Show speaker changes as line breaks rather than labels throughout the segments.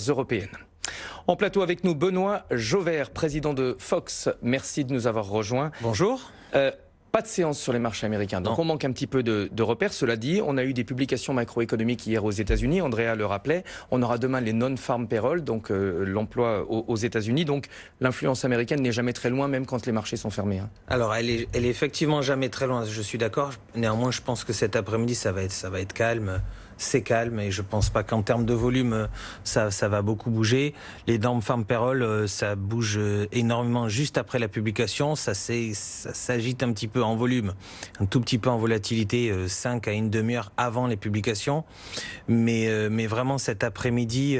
européennes. En plateau avec nous, Benoît Jauvert, président de Fox. Merci de nous avoir rejoints.
Bonjour.
Pas de séance sur les marchés américains, donc on manque un petit peu de repères. Cela dit, on a eu des publications macroéconomiques hier aux États-Unis, Andrea le rappelait. On aura demain les non-farm payroll, donc l'emploi aux États-Unis. Donc l'influence américaine n'est jamais très loin, même quand les marchés sont fermés.
Alors elle est effectivement jamais très loin, je suis d'accord. Néanmoins, je pense que cet après-midi, ça va être calme. C'est calme et je pense pas qu'en termes de volume, ça va beaucoup bouger. Les non-farm payroll, ça bouge énormément juste après la publication. Ça s'agite un petit peu en volume, un tout petit peu en volatilité, 5 à une demi-heure avant les publications. Mais vraiment cet après-midi,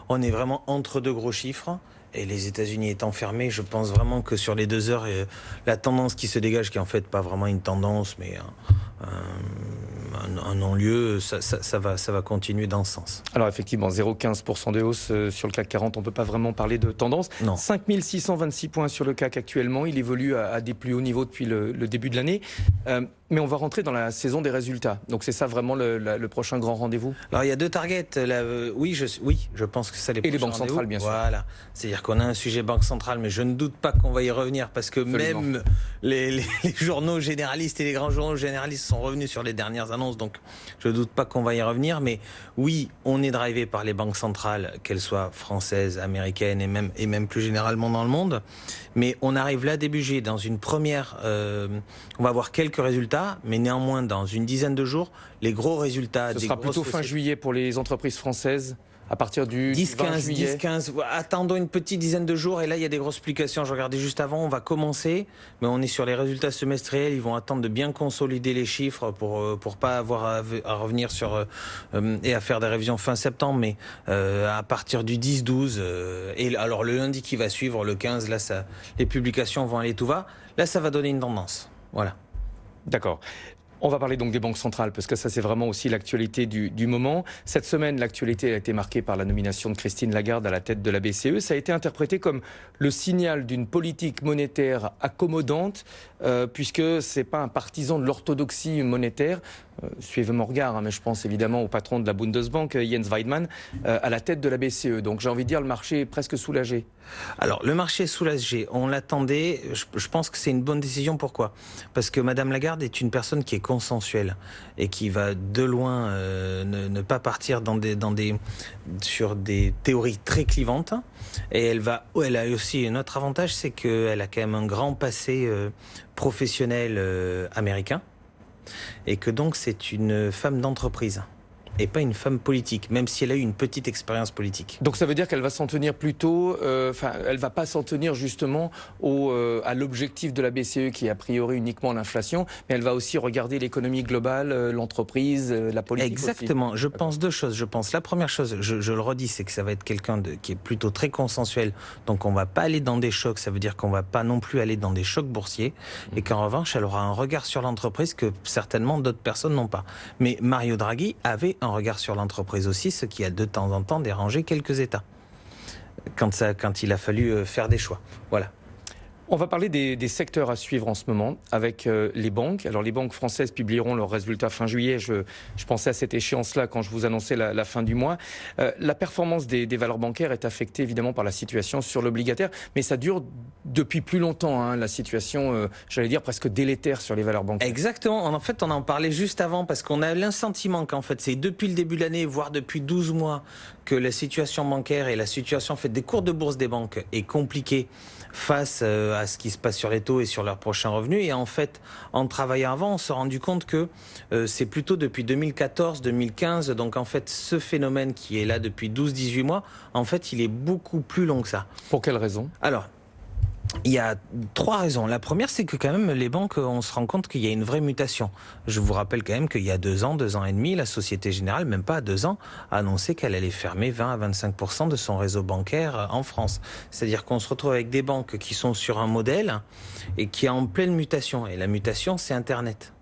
on est vraiment entre deux gros chiffres. Et les États-Unis étant fermés, je pense vraiment que sur les 2 heures, la tendance qui se dégage, qui est en fait pas vraiment une tendance, mais un non-lieu, ça va continuer dans ce sens.
Alors effectivement, 0,15% de hausse sur le CAC 40, on ne peut pas vraiment parler de tendance.
Non.
5626 points sur le CAC actuellement, il évolue à des plus hauts niveaux depuis le début de l'année. Mais on va rentrer dans la saison des résultats. Donc c'est ça vraiment le prochain grand rendez-vous?
Alors il y a 2 targets. Oui, je pense que ça les
prochains. Et les banques centrales, bien sûr.
Voilà. C'est-à-dire qu'on a un sujet banque centrale, mais je ne doute pas qu'on va y revenir parce que
Absolument.
même les journaux généralistes et les grands journaux généralistes sont revenus sur les dernières annonces. Donc je ne doute pas qu'on va y revenir. Mais oui, on est drivé par les banques centrales, qu'elles soient françaises, américaines et même plus généralement dans le monde. Mais on arrive là début juillet dans une première. On va avoir quelques résultats, mais néanmoins dans une dizaine de jours, les gros résultats.
Ce sera plutôt fin juillet pour les entreprises françaises. À partir du
10-15, attendons une petite dizaine de jours et là il y a des grosses explications. Je regardais juste avant, on va commencer, mais on est sur les résultats semestriels. Ils vont attendre de bien consolider les chiffres pour pas avoir à revenir sur et à faire des révisions fin septembre, mais à partir du 10-12 et alors le lundi qui va suivre, le 15, là les publications vont aller tout va. Là ça va donner une tendance. Voilà.
D'accord. On va parler donc des banques centrales, parce que ça c'est vraiment aussi l'actualité du moment. Cette semaine, l'actualité a été marquée par la nomination de Christine Lagarde à la tête de la BCE. Ça a été interprété comme le signal d'une politique monétaire accommodante, puisque c'est pas un partisan de l'orthodoxie monétaire. Suivez mon regard, mais je pense évidemment au patron de la Bundesbank, Jens Weidmann, à la tête de la BCE. Donc j'ai envie de dire, le marché est presque soulagé.
Alors, le marché est soulagé. On l'attendait. Je pense que c'est une bonne décision. Pourquoi ? Parce que Madame Lagarde est une personne qui est consensuelle et qui va de loin ne pas partir sur des théories très clivantes. Et elle a aussi un autre avantage, c'est qu'elle a quand même un grand passé professionnel américain. Et que donc c'est une femme d'entreprise et pas une femme politique, même si elle a eu une petite expérience politique.
Donc ça veut dire qu'elle va s'en tenir plutôt, elle va pas s'en tenir justement à l'objectif de la BCE qui est a priori uniquement l'inflation, mais elle va aussi regarder l'économie globale, l'entreprise, la politique.
Exactement,
aussi.
Je pense 2 choses. Je pense la première chose, je le redis, c'est que ça va être quelqu'un qui est plutôt très consensuel, donc on va pas aller dans des chocs, ça veut dire qu'on va pas non plus aller dans des chocs boursiers, et qu'en revanche elle aura un regard sur l'entreprise que certainement d'autres personnes n'ont pas. Mais Mario Draghi avait un regard sur l'entreprise aussi, ce qui a de temps en temps dérangé quelques États quand il a fallu faire des choix. Voilà.
On va parler des secteurs à suivre en ce moment avec les banques. Alors les banques françaises publieront leurs résultats fin juillet. Je pensais à cette échéance-là quand je vous annonçais la fin du mois. La performance des valeurs bancaires est affectée évidemment par la situation sur l'obligataire, mais ça dure depuis plus longtemps, hein, la situation, j'allais dire, presque délétère sur les valeurs bancaires.
Exactement. En fait, on en parlait juste avant parce qu'on a l'assentiment qu'en fait, c'est depuis le début de l'année, voire depuis 12 mois, que la situation bancaire et la situation en fait, des cours de bourse des banques est compliquée face à ce qui se passe sur les taux et sur leurs prochains revenus. Et en fait, en travaillant avant, on s'est rendu compte que c'est plutôt depuis 2014-2015. Donc en fait, ce phénomène qui est là depuis 12-18 mois, en fait, il est beaucoup plus long que ça.
Pour quelle raison ?
Alors, il y a 3 raisons. La première, c'est que quand même, les banques, on se rend compte qu'il y a une vraie mutation. Je vous rappelle quand même qu'il y a 2 ans et demi, la Société Générale, même pas à 2 ans, a annoncé qu'elle allait fermer 20 à 25% de son réseau bancaire en France. C'est-à-dire qu'on se retrouve avec des banques qui sont sur un modèle et qui est en pleine mutation. Et la mutation, c'est Internet.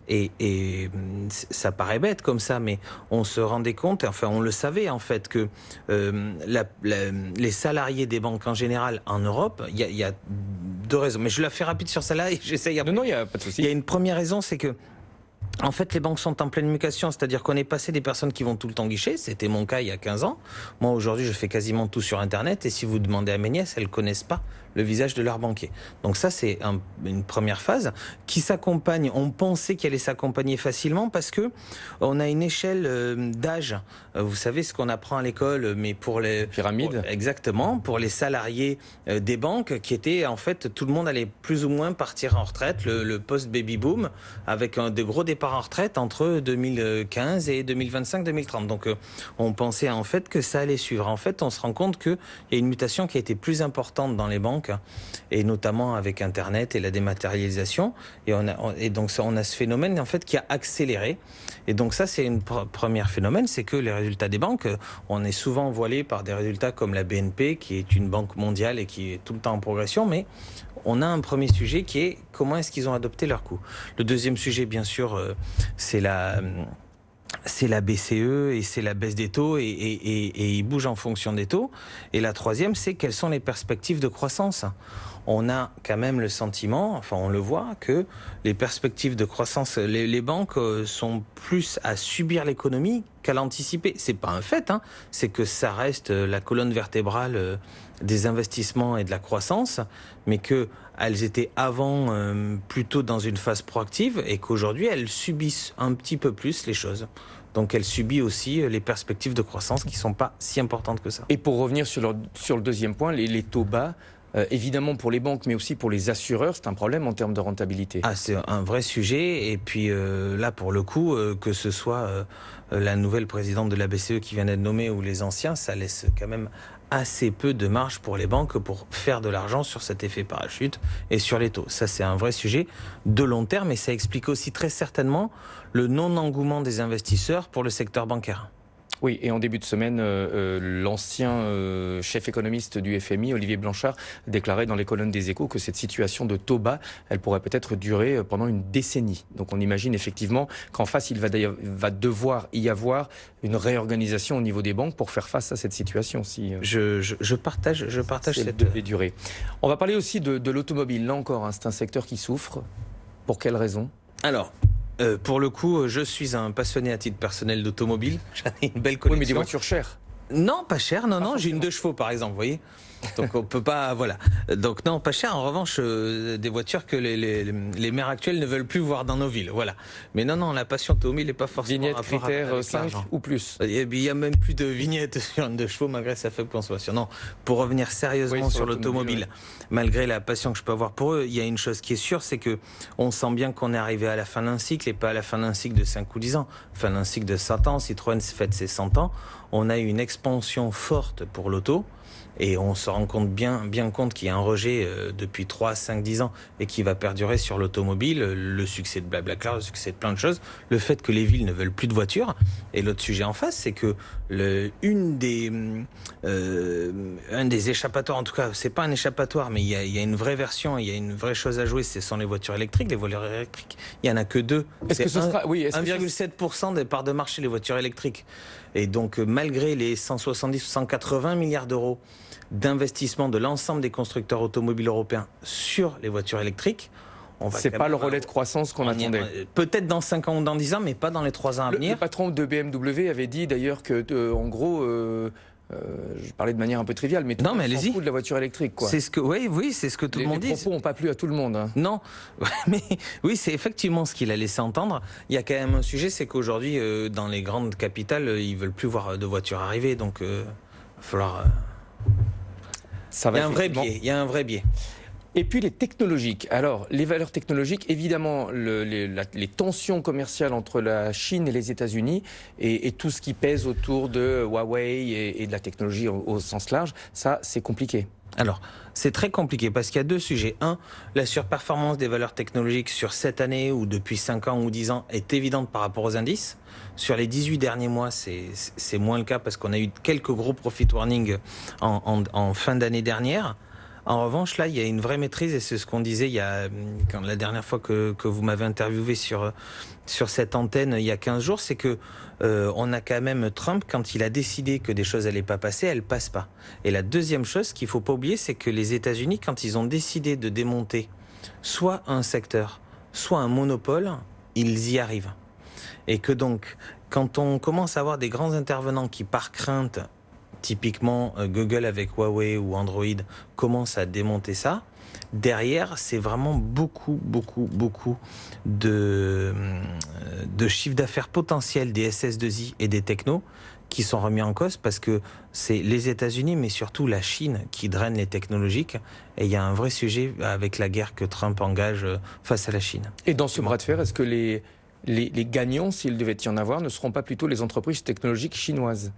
Et ça paraît bête comme ça, mais on se rendait compte, enfin on le savait en fait, que les salariés des banques en général en Europe, il y a 2 raisons. Mais je la fais rapide sur celle-là et j'essaye.
Non, il n'y a pas de souci.
Il y a une première raison, c'est que En fait, les banques sont en pleine mutation, c'est-à-dire qu'on est passé des personnes qui vont tout le temps guichet, c'était mon cas il y a 15 ans. Moi, aujourd'hui, je fais quasiment tout sur Internet, et si vous demandez à mes nièces, elles ne connaissent pas le visage de leur banquier. Donc ça, c'est une première phase qui s'accompagne. On pensait qu'elle allait s'accompagner facilement parce que on a une échelle d'âge. Vous savez ce qu'on apprend à l'école, mais pour les...
Pyramide.
Exactement, pour les salariés des banques qui étaient, en fait, tout le monde allait plus ou moins partir en retraite, le post-baby-boom, avec de gros départs en retraite entre 2015 et 2025-2030. Donc on pensait en fait que ça allait suivre. En fait, on se rend compte qu'il y a une mutation qui a été plus importante dans les banques, et notamment avec Internet et la dématérialisation. Et donc on a ce phénomène en fait qui a accéléré. Et donc ça, c'est une première phénomène, c'est que les résultats des banques, on est souvent voilé par des résultats comme la BNP, qui est une banque mondiale et qui est tout le temps en progression, mais on a un premier sujet qui est comment est-ce qu'ils ont adopté leur coût. Le deuxième sujet, bien sûr, c'est la BCE et c'est la baisse des taux et ils bougent en fonction des taux. Et la troisième, c'est quelles sont les perspectives de croissance. On a quand même le sentiment, enfin on le voit, que les perspectives de croissance, les banques sont plus à subir l'économie qu'à l'anticiper. C'est pas un fait, hein, c'est que ça reste la colonne vertébrale des investissements et de la croissance, mais qu'elles étaient avant plutôt dans une phase proactive et qu'aujourd'hui elles subissent un petit peu plus les choses. Donc elle subit aussi les perspectives de croissance qui ne sont pas si importantes que ça.
Et pour revenir sur le deuxième point, les taux bas, évidemment pour les banques, mais aussi pour les assureurs, c'est un problème en termes de rentabilité.
Ah, c'est un vrai sujet. Et puis là, pour le coup, que ce soit la nouvelle présidente de la BCE qui vient d'être nommée ou les anciens, ça laisse quand même assez peu de marge pour les banques pour faire de l'argent sur cet effet parachute et sur les taux. Ça, c'est un vrai sujet de long terme et ça explique aussi très certainement le non-engouement des investisseurs pour le secteur bancaire.
Oui, et en début de semaine, l'ancien chef économiste du FMI, Olivier Blanchard, déclarait dans les colonnes des Échos que cette situation de taux bas, elle pourrait peut-être durer pendant une décennie. Donc on imagine effectivement qu'en face, il va devoir y avoir une réorganisation au niveau des banques pour faire face à cette situation. Si,
je partage cette
durée. On va parler aussi de l'automobile. Là encore, hein, c'est un secteur qui souffre. Pour quelles raisons ?
Alors, pour le coup, je suis un passionné à titre personnel d'automobile. J'en ai une belle collection.
Oui, mais des voitures chères.
Non, pas cher. Non, j'ai une 2 chevaux par exemple, vous voyez. Donc on peut pas, voilà. Donc non, pas cher. En revanche, des voitures que les maires actuels ne veulent plus voir dans nos villes, voilà. Mais non, la passion automobile n'est pas forcément
vignette critère 5 ou plus.
Il y a même plus de vignettes sur une 2 chevaux malgré sa faible consommation. Non, pour revenir sérieusement sur l'automobile, malgré la passion que je peux avoir pour eux, il y a une chose qui est sûre, c'est que on sent bien qu'on est arrivé à la fin d'un cycle et pas à la fin d'un cycle de 5 ou 10 ans. Fin d'un cycle de 100 ans, Citroën fête ses 100 ans. On a eu une expansion forte pour l'auto. Et on se rend compte bien compte qu'il y a un rejet depuis 3, 5, 10 ans et qui va perdurer sur l'automobile, le succès de Blablacar, le succès de plein de choses, le fait que les villes ne veulent plus de voitures. Et l'autre sujet en face, c'est que un des échappatoires, en tout cas, c'est pas un échappatoire, mais il y a une vraie version, il y a une vraie chose à jouer, ce sont les voitures électriques. Les voitures électriques, il y en a que 2.
Est-ce que ce sera
1,7% des parts de marché les voitures électriques. Et donc, malgré les 170 ou 180 milliards d'euros d'investissement de l'ensemble des constructeurs automobiles européens sur les voitures électriques,
c'est pas le relais de croissance qu'on attendait.
Peut-être dans 5 ans ou dans 10 ans, mais pas dans les 3 ans à venir.
Le patron de BMW avait dit d'ailleurs que, en gros, je parlais de manière un peu triviale, mais tout le monde s'en fout de la voiture électrique, quoi.
C'est ce que, oui, c'est ce que tout le monde dit.
Les propos n'ont pas plu à tout le monde. Hein.
Non, mais oui, c'est effectivement ce qu'il a laissé entendre. Il y a quand même un sujet, c'est qu'aujourd'hui, dans les grandes capitales, ils veulent plus voir de voitures arriver, donc il va falloir. Il y a un vrai biais.
Et puis les technologiques. Alors, les valeurs technologiques, évidemment, les tensions commerciales entre la Chine et les États-Unis et tout ce qui pèse autour de Huawei et de la technologie au sens large, ça, c'est compliqué.
Alors, c'est très compliqué parce qu'il y a 2 sujets. Un, la surperformance des valeurs technologiques sur cette année ou depuis 5 ans ou 10 ans est évidente par rapport aux indices. Sur les 18 derniers mois, c'est moins le cas parce qu'on a eu quelques gros profit warnings en fin d'année dernière. En revanche, là, il y a une vraie maîtrise et c'est ce qu'on disait la dernière fois que vous m'avez interviewé sur cette antenne il y a 15 jours, c'est que on a quand même Trump, quand il a décidé que des choses n'allaient pas passer, elles passent pas. Et la deuxième chose qu'il faut pas oublier, c'est que les États-Unis, quand ils ont décidé de démonter soit un secteur, soit un monopole, ils y arrivent. Et que donc, quand on commence à avoir des grands intervenants qui, par crainte, typiquement Google avec Huawei ou Android, commencent à démonter ça, derrière, c'est vraiment beaucoup de chiffre d'affaires potentiel des SS2I et des technos qui sont remis en cause parce que c'est les États-Unis, mais surtout la Chine qui draine les technologiques. Et il y a un vrai sujet avec la guerre que Trump engage face à la Chine.
Et dans ce bras de fer, est-ce que les gagnants, s'il devait y en avoir, ne seront pas plutôt les entreprises technologiques chinoises ?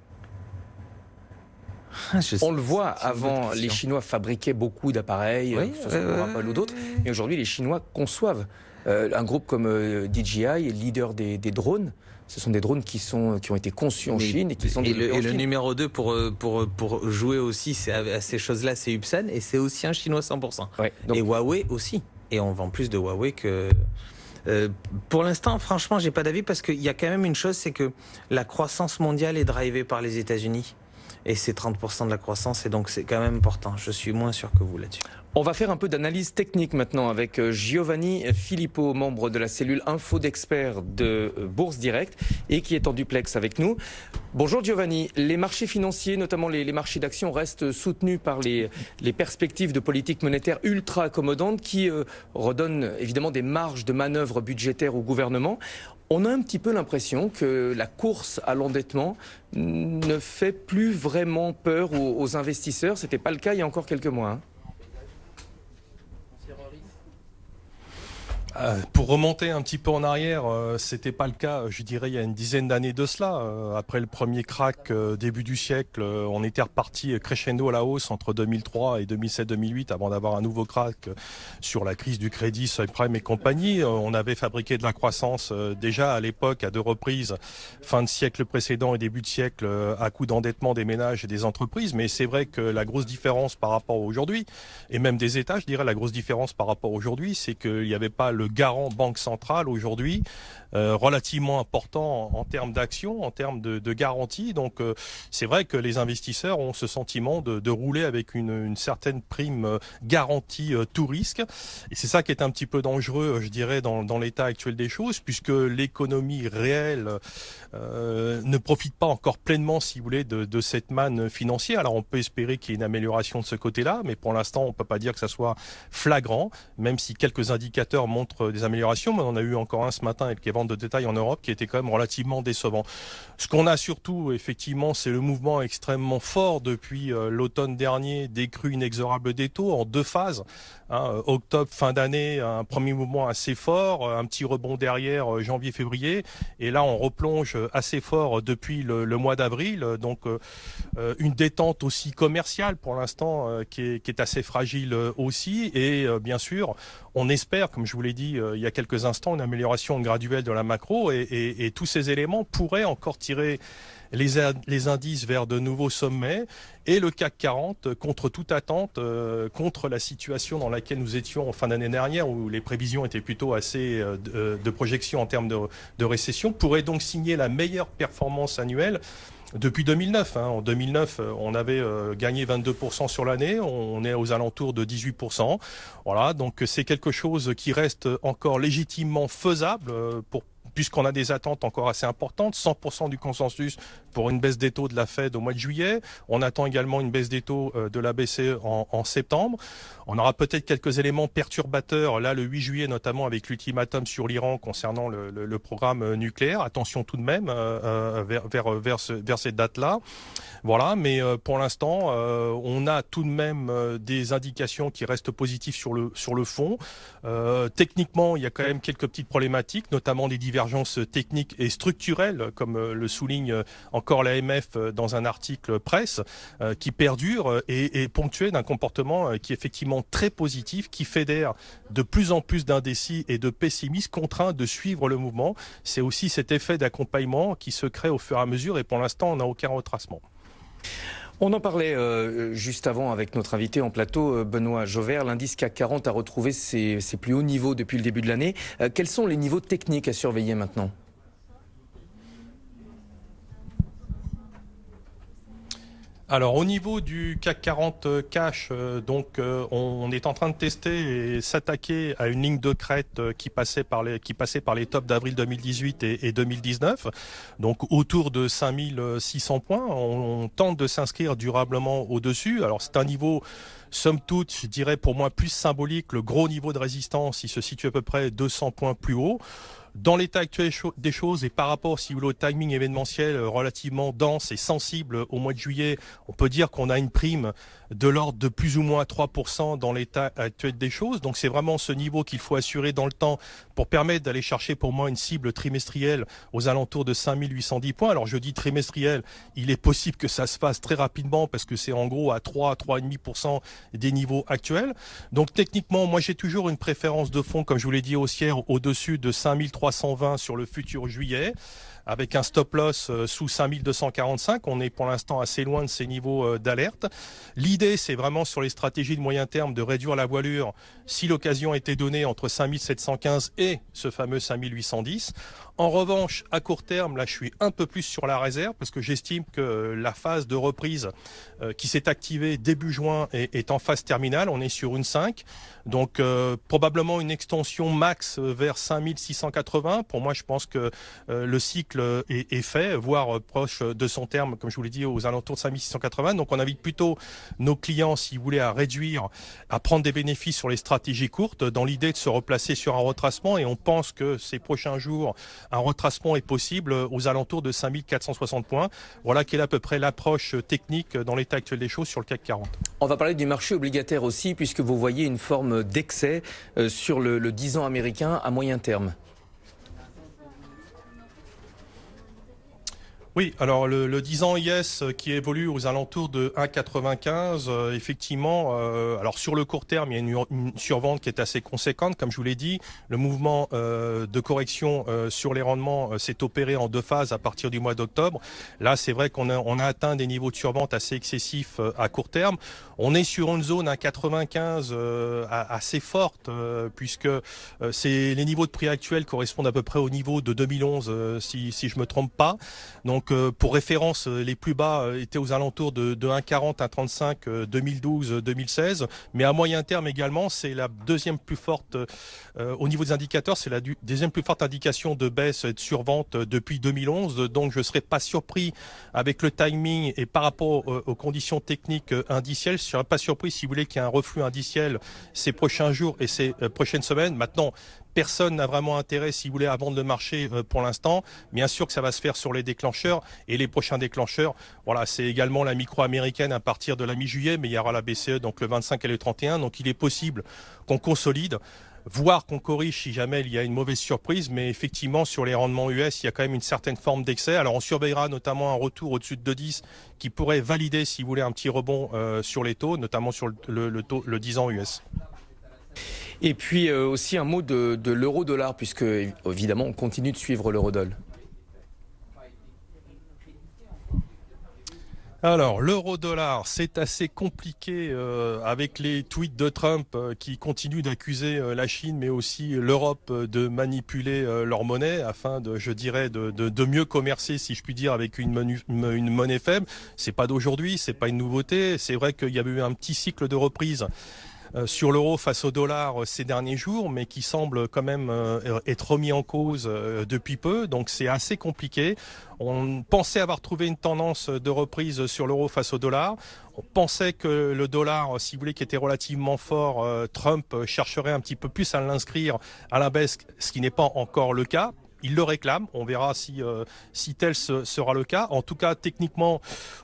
On le voit, avant, les Chinois fabriquaient beaucoup d'appareils, que ce soit pour Apple ou d'autres, et aujourd'hui, les Chinois conçoivent. Un groupe comme DJI est leader des drones. Ce sont des drones qui ont été conçus en Chine et qui sont développés en Chine.
Le numéro 2 pour jouer aussi à ces choses-là, c'est Upsan, et c'est aussi un Chinois 100%. Ouais, donc... Et Huawei aussi. Et on vend plus de Huawei que... pour l'instant, franchement, j'ai pas d'avis parce qu'il y a quand même une chose, c'est que la croissance mondiale est drivée par les États-Unis. Et c'est 30% de la croissance, et donc c'est quand même important. Je suis moins sûr que vous là-dessus.
On va faire un peu d'analyse technique maintenant avec Giovanni Filippo, membre de la cellule Info d'experts de Bourse Direct et qui est en duplex avec nous. Bonjour Giovanni, les marchés financiers, notamment les marchés d'actions, restent soutenus par les perspectives de politique monétaire ultra accommodantes qui redonnent évidemment des marges de manœuvre budgétaires au gouvernement. On a un petit peu l'impression que la course à l'endettement ne fait plus vraiment peur aux investisseurs. Ce n'était pas le cas il y a encore quelques mois.
Pour remonter un petit peu en arrière, c'était pas le cas, je dirais, il y a une dizaine d'années de cela. Après le premier crack début du siècle, on était reparti crescendo à la hausse entre 2003 et 2007-2008 avant d'avoir un nouveau crack sur la crise du crédit, subprime et compagnie. On avait fabriqué de la croissance déjà à l'époque à 2 reprises, fin de siècle précédent et début de siècle, à coup d'endettement des ménages et des entreprises. Mais c'est vrai que la grosse différence par rapport à aujourd'hui, et même des États, je dirais, la grosse différence par rapport à aujourd'hui, c'est qu'il n'y avait pas le garant banque centrale aujourd'hui, relativement important en termes d'action, en termes de garantie. Donc c'est vrai que les investisseurs ont ce sentiment de rouler avec une certaine prime garantie tout risque. Et c'est ça qui est un petit peu dangereux, je dirais, dans l'état actuel des choses, puisque l'économie réelle ne profite pas encore pleinement, si vous voulez, de cette manne financière. Alors on peut espérer qu'il y ait une amélioration de ce côté-là, mais pour l'instant on ne peut pas dire que ça soit flagrant, même si quelques indicateurs montrent des améliorations, mais on en a eu encore un ce matin avec les ventes de détail en Europe qui était quand même relativement décevant. Ce qu'on a surtout, effectivement, c'est le mouvement extrêmement fort depuis l'automne dernier des crues inexorables des taux en 2 phases. Octobre, fin d'année, un premier mouvement assez fort, un petit rebond derrière janvier-février, et là on replonge assez fort depuis le mois d'avril, donc une détente aussi commerciale pour l'instant qui est assez fragile aussi, et bien sûr on espère, comme je vous l'ai dit il y a quelques instants, une amélioration graduelle de la macro, et tous ces éléments pourraient encore tirer les indices vers de nouveaux sommets, et le CAC 40, contre toute attente, contre la situation dans laquelle nous étions en fin d'année dernière, où les prévisions étaient plutôt assez de projection en termes de récession, pourrait donc signer la meilleure performance annuelle depuis 2009. En 2009, on avait gagné 22% sur l'année, on est aux alentours de 18%. Voilà, donc c'est quelque chose qui reste encore légitimement faisable puisqu'on a des attentes encore assez importantes, 100% du consensus pour une baisse des taux de la Fed au mois de juillet. On attend également une baisse des taux de la BCE en septembre. On aura peut-être quelques éléments perturbateurs, là le 8 juillet notamment avec l'ultimatum sur l'Iran concernant le programme nucléaire. Attention tout de même vers cette date-là. Voilà, mais pour l'instant, on a tout de même des indications qui restent positives sur le fond. Techniquement, il y a quand même quelques petites problématiques, notamment des divergences techniques et structurelles, comme le souligne encore l'AMF dans un article presse, qui perdure et ponctué d'un comportement qui est effectivement très positif, qui fédère de plus en plus d'indécis et de pessimistes contraints de suivre le mouvement. C'est aussi cet effet d'accompagnement qui se crée au fur et à mesure, et pour l'instant, on n'a aucun retracement.
On en parlait juste avant avec notre invité en plateau, Benoît Jauvert. L'indice CAC 40 a retrouvé ses plus hauts niveaux depuis le début de l'année. Quels sont les niveaux techniques à surveiller maintenant ?
Alors au niveau du CAC 40 cash, on est en train de tester et s'attaquer à une ligne de crête qui passait par les tops d'avril 2018 et 2019, donc autour de 5600 points. On tente de s'inscrire durablement au-dessus. Alors c'est un niveau, somme toute, je dirais pour moi plus symbolique. Le gros niveau de résistance, il se situe à peu près 200 points plus haut. Dans l'état actuel des choses et par rapport, si vous voulez, au timing événementiel relativement dense et sensible au mois de juillet, on peut dire qu'on a une prime de l'ordre de plus ou moins 3% dans l'état actuel des choses. Donc c'est vraiment ce niveau qu'il faut assurer dans le temps pour permettre d'aller chercher pour moi une cible trimestrielle aux alentours de 5810 points. Alors je dis trimestriel, il est possible que ça se fasse très rapidement parce que c'est en gros à 3,5% des niveaux actuels. Donc techniquement, moi j'ai toujours une préférence de fond, comme je vous l'ai dit haussière, au-dessus de 5320 sur le futur juillet, avec un stop loss sous 5245. On est pour l'instant assez loin de ces niveaux d'alerte. L'idée, c'est vraiment sur les stratégies de moyen terme de réduire la voilure si l'occasion était donnée entre 5715 et ce fameux 5810. En revanche, à court terme, là, je suis un peu plus sur la réserve parce que j'estime que la phase de reprise qui s'est activée début juin est en phase terminale. On est sur une 5. Donc, probablement une extension max vers 5680. Pour moi, je pense que le cycle est fait, voire proche de son terme, comme je vous l'ai dit, aux alentours de 5680. Donc, on invite plutôt nos clients, si vous voulez, à réduire, à prendre des bénéfices sur les stratégies courtes dans l'idée de se replacer sur un retracement. Et on pense que ces prochains jours, un retracement est possible aux alentours de 5460 points. Voilà quelle est à peu près l'approche technique dans l'état actuel des choses sur le CAC 40.
On va parler du marché obligataire aussi, puisque vous voyez une forme d'excès sur le 10 ans américain à moyen terme.
Oui, alors le 10 ans IS qui évolue aux alentours de 1,95, effectivement, alors sur le court terme, il y a une survente qui est assez conséquente, comme je vous l'ai dit. Le mouvement de correction sur les rendements s'est opéré en deux phases à partir du mois d'octobre. Là, c'est vrai qu'on a atteint des niveaux de survente assez excessifs à court terme. On est sur une zone à 95 assez forte, puisque les niveaux de prix actuels correspondent à peu près au niveau de 2011, si je me trompe pas. Donc pour référence, les plus bas étaient aux alentours de 1,40, 1,35, 2012, 2016. Mais à moyen terme également, c'est la deuxième plus forte, au niveau des indicateurs, c'est la deuxième plus forte indication de baisse et de survente depuis 2011. Donc je ne serais pas surpris avec le timing et par rapport aux conditions techniques indicielles. Je ne serais pas surpris, si vous voulez, qu'il y ait un reflux indiciel ces prochains jours et ces prochaines semaines. Maintenant, personne n'a vraiment intérêt, si vous voulez, à vendre le marché pour l'instant. Bien sûr que ça va se faire sur les déclencheurs et les prochains déclencheurs. Voilà, c'est également la micro américaine à partir de la mi-juillet, mais il y aura la BCE donc le 25 et le 31. Donc il est possible qu'on consolide, voire qu'on corrige si jamais il y a une mauvaise surprise. Mais effectivement, sur les rendements US, il y a quand même une certaine forme d'excès. Alors on surveillera notamment un retour au-dessus de 2,10 qui pourrait valider, si vous voulez, un petit rebond sur les taux, notamment sur le 10 ans US.
Et puis aussi un mot de l'euro-dollar, puisque évidemment on continue de suivre l'euro-dollar.
Alors, l'euro-dollar, c'est assez compliqué avec les tweets de Trump qui continuent d'accuser la Chine, mais aussi l'Europe de manipuler leur monnaie afin de mieux commercer, si je puis dire, avec une monnaie faible. C'est pas d'aujourd'hui, c'est pas une nouveauté. C'est vrai qu'il y avait eu un petit cycle de reprise sur l'euro face au dollar ces derniers jours, mais qui semble quand même être remis en cause depuis peu. Donc c'est assez compliqué. On pensait avoir trouvé une tendance de reprise sur l'euro face au dollar. On pensait que le dollar, si vous voulez, qui était relativement fort, Trump chercherait un petit peu plus à l'inscrire à la baisse, ce qui n'est pas encore le cas. Il le réclame, on verra si tel sera le cas. En tout cas, techniquement,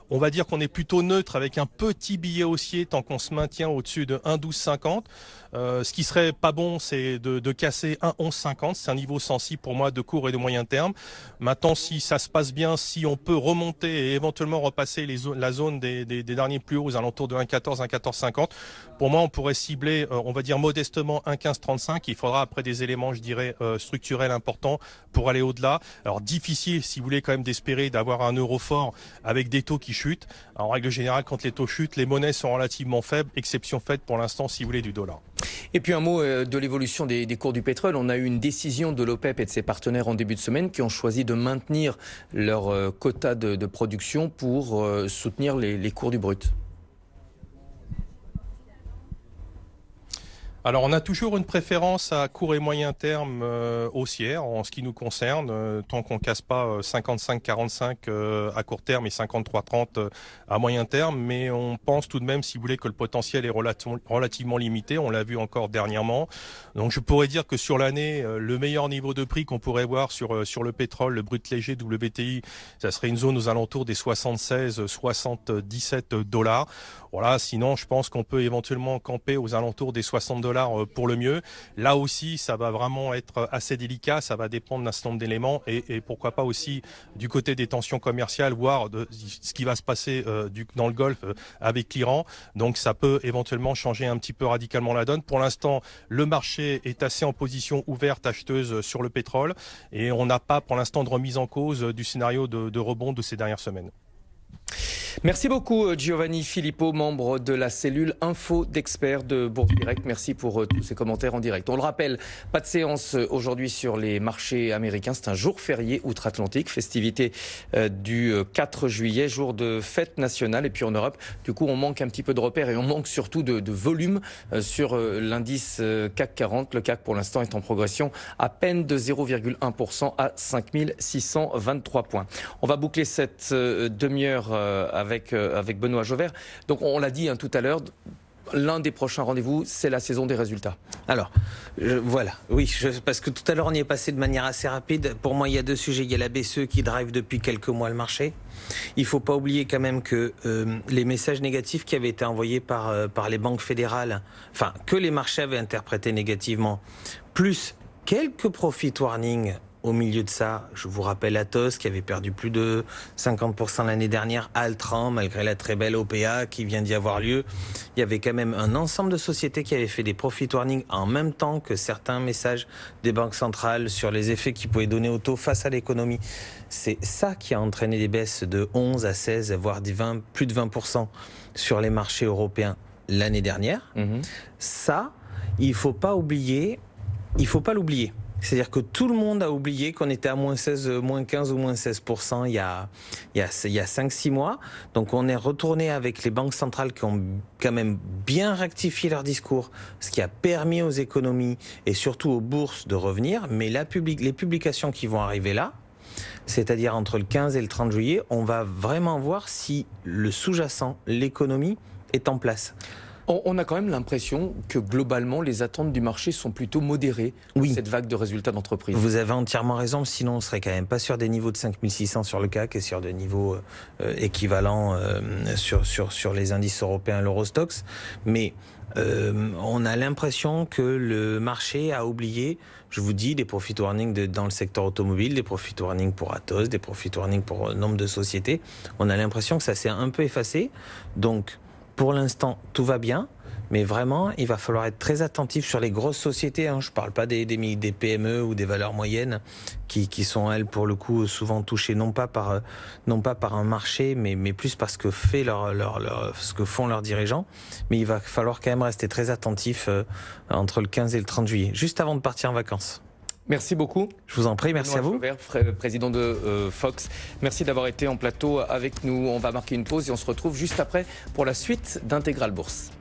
on va dire qu'on est plutôt neutre avec un petit billet haussier tant qu'on se maintient au-dessus de 1,1250. Ce qui serait pas bon, c'est de casser 1,1150. C'est un niveau sensible pour moi de court et de moyen terme. Maintenant, si ça se passe bien, si on peut remonter et éventuellement repasser la zone des derniers plus hauts aux alentours de 1,14, 1,1450, pour moi, on pourrait cibler, on va dire modestement 1,1535. Il faudra après des éléments, je dirais, structurels importants pour aller au-delà. Alors difficile, si vous voulez, quand même d'espérer d'avoir un euro fort avec des taux qui chutent. En règle générale, quand les taux chutent, les monnaies sont relativement faibles, exception faite pour l'instant, si vous voulez, du dollar.
Et puis un mot de l'évolution des cours du pétrole. On a eu une décision de l'OPEP et de ses partenaires en début de semaine qui ont choisi de maintenir leur quota de production pour soutenir les cours du brut.
Alors on a toujours une préférence à court et moyen terme haussière en ce qui nous concerne, tant qu'on casse pas 55-45 à court terme et 53-30 à moyen terme, mais on pense tout de même, si vous voulez, que le potentiel est relativement limité, on l'a vu encore dernièrement. Donc je pourrais dire que sur l'année, le meilleur niveau de prix qu'on pourrait voir sur le pétrole, le brut léger WTI, ça serait une zone aux alentours des 76-77 $. Voilà, sinon je pense qu'on peut éventuellement camper aux alentours des 60 $ pour le mieux. Là aussi, ça va vraiment être assez délicat, ça va dépendre d'un certain nombre d'éléments et pourquoi pas aussi du côté des tensions commerciales, voire de ce qui va se passer dans le Golfe avec l'Iran. Donc ça peut éventuellement changer un petit peu radicalement la donne. Pour l'instant, le marché est assez en position ouverte acheteuse sur le pétrole et on n'a pas pour l'instant de remise en cause du scénario de rebond de ces dernières semaines.
Merci beaucoup Giovanni Filippo, membre de la cellule Info d'experts de Bourse Direct. Merci pour tous ces commentaires en direct. On le rappelle, pas de séance aujourd'hui sur les marchés américains. C'est un jour férié outre-Atlantique, festivité du 4 juillet, jour de fête nationale. Et puis en Europe, du coup, on manque un petit peu de repères et on manque surtout de volume sur l'indice CAC 40. Le CAC, pour l'instant, est en progression à peine de 0,1% à 5623 points. On va boucler cette demi-heure avec Benoît Jobert. Donc on l'a dit tout à l'heure, l'un des prochains rendez-vous, c'est la saison des résultats.
Alors, voilà, oui, parce que tout à l'heure on y est passé de manière assez rapide. Pour moi, il y a deux sujets. Il y a la BCE qui drive depuis quelques mois le marché. Il ne faut pas oublier quand même que les messages négatifs qui avaient été envoyés par les banques fédérales, enfin, que les marchés avaient interprétés négativement, plus quelques profit warnings au milieu de ça, je vous rappelle Atos qui avait perdu plus de 50% l'année dernière, Altran, malgré la très belle OPA qui vient d'y avoir lieu. Il y avait quand même un ensemble de sociétés qui avaient fait des profit warnings en même temps que certains messages des banques centrales sur les effets qu'ils pouvaient donner au taux face à l'économie. C'est ça qui a entraîné des baisses de 11 à 16, voire plus de 20% sur les marchés européens l'année dernière. Ça, il faut pas l'oublier. C'est-à-dire que tout le monde a oublié qu'on était à moins 16, moins 15 ou moins 16% il y a 5-6 mois. Donc on est retourné avec les banques centrales qui ont quand même bien rectifié leur discours, ce qui a permis aux économies et surtout aux bourses de revenir. Mais les publications qui vont arriver là, c'est-à-dire entre le 15 et le 30 juillet, on va vraiment voir si le sous-jacent, l'économie, est en place.
On a quand même l'impression que globalement, les attentes du marché sont plutôt modérées pour cette vague de résultats d'entreprise.
Vous avez entièrement raison, sinon on serait quand même pas sur des niveaux de 5600 sur le CAC et sur des niveaux équivalents sur les indices européens, l'Eurostoxx. Mais on a l'impression que le marché a oublié, je vous dis, des profit warnings dans le secteur automobile, des profit warnings pour Atos, des profit warnings pour nombre de sociétés. On a l'impression que ça s'est un peu effacé. Donc, pour l'instant, tout va bien, mais vraiment, il va falloir être très attentif sur les grosses sociétés. Je ne parle pas des PME ou des valeurs moyennes qui sont, elles, pour le coup, souvent touchées non pas par un marché, mais plus par ce que font leurs dirigeants. Mais il va falloir quand même rester très attentif entre le 15 et le 30 juillet, juste avant de partir en vacances.
Merci beaucoup.
Je vous en prie, merci à vous.
Jobert, président de Fox. Merci d'avoir été en plateau avec nous. On va marquer une pause et on se retrouve juste après pour la suite d'Intégral Bourse.